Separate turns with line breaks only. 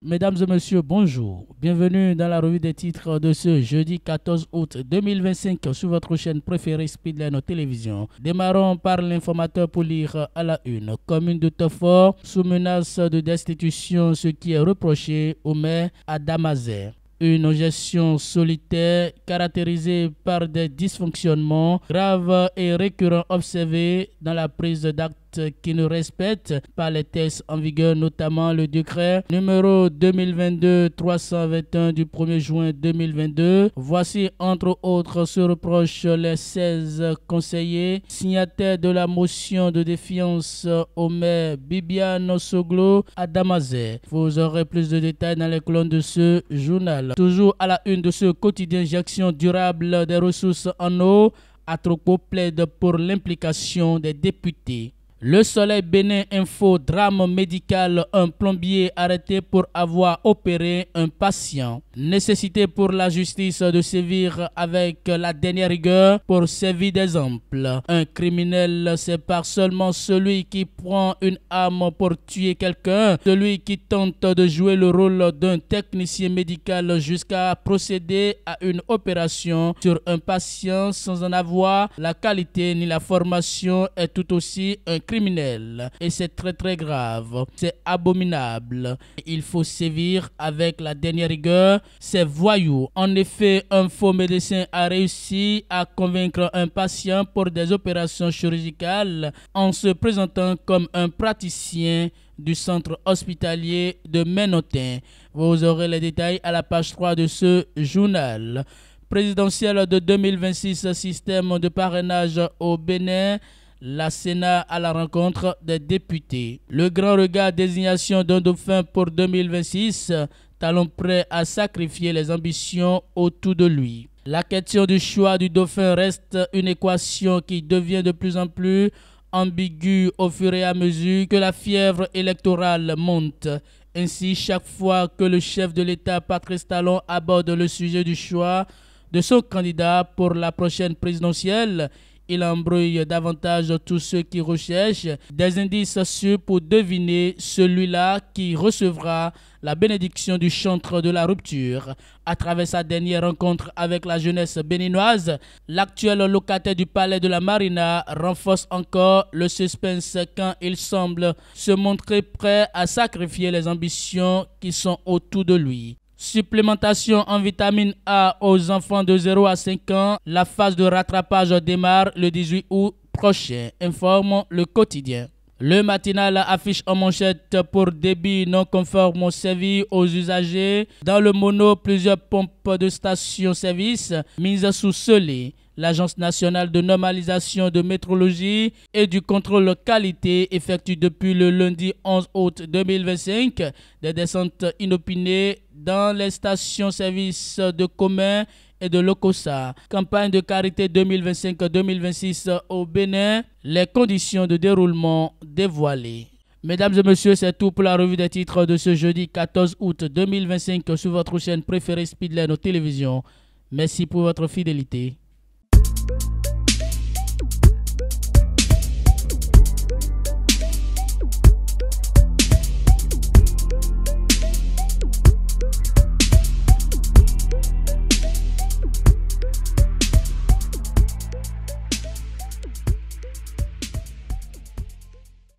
Mesdames et messieurs, bonjour. Bienvenue dans la revue des titres de ce jeudi 14 août 2025 sur votre chaîne préférée Speedline Télévision. Démarrons par l'informateur pour lire à la une. Commune de Tofort sous menace de destitution, ce qui est reproché au maire Adamazé. Une gestion solitaire caractérisée par des dysfonctionnements graves et récurrents observés dans la prise d'actes qui ne respectent pas les textes en vigueur, notamment le décret numéro 2022-321 du 1er juin 2022. Voici entre autres ce reproche les 16 conseillers signataires de la motion de défiance au maire Bibiane Soglo Adamazé. Vous aurez plus de détails dans les colonnes de ce journal. Toujours à la une de ce quotidien, gestion durable des ressources en eau, Atroco plaide pour l'implication des députés. Le Soleil Bénin Info, drame médical, un plombier arrêté pour avoir opéré un patient. Nécessité pour la justice de sévir avec la dernière rigueur pour servir d'exemple. Un criminel sépare seulement celui qui prend une arme pour tuer quelqu'un, celui qui tente de jouer le rôle d'un technicien médical jusqu'à procéder à une opération sur un patient sans en avoir la qualité ni la formation est tout aussi un criminel. Et c'est très grave, c'est abominable. Il faut sévir avec la dernière rigueur ces voyous. En effet, un faux médecin a réussi à convaincre un patient pour des opérations chirurgicales en se présentant comme un praticien du centre hospitalier de Ménotin. Vous aurez les détails à la page 3 de ce journal. Présidentielle de 2026, système de parrainage au Bénin. La Sénat à la rencontre des députés. Le grand regard, désignation d'un dauphin pour 2026. Talon prêt à sacrifier les ambitions autour de lui. La question du choix du dauphin reste une équation qui devient de plus en plus ambiguë au fur et à mesure que la fièvre électorale monte. Ainsi, chaque fois que le chef de l'État, Patrice Talon, aborde le sujet du choix de son candidat pour la prochaine présidentielle, il embrouille davantage tous ceux qui recherchent des indices sûrs pour deviner celui-là qui recevra la bénédiction du chantre de la rupture. À travers sa dernière rencontre avec la jeunesse béninoise, l'actuel locataire du palais de la Marina renforce encore le suspense quand il semble se montrer prêt à sacrifier les ambitions qui sont autour de lui. Supplémentation en vitamine A aux enfants de 0 à 5 ans. La phase de rattrapage démarre le 18 août prochain, informe le quotidien. Le matinal affiche en manchette pour débit non conforme servi aux usagers. Dans le mono, plusieurs pompes de station-service mises sous scellé. L'Agence nationale de normalisation de métrologie et du contrôle qualité effectue depuis le lundi 11 août 2025 des descentes inopinées dans les stations-service de commun et de l'OCOSA. Campagne de carité 2025-2026 au Bénin. Les conditions de déroulement dévoilées. Mesdames et messieurs, c'est tout pour la revue des titres de ce jeudi 14 août 2025 sur votre chaîne préférée Speedline Télévision. Merci pour votre fidélité.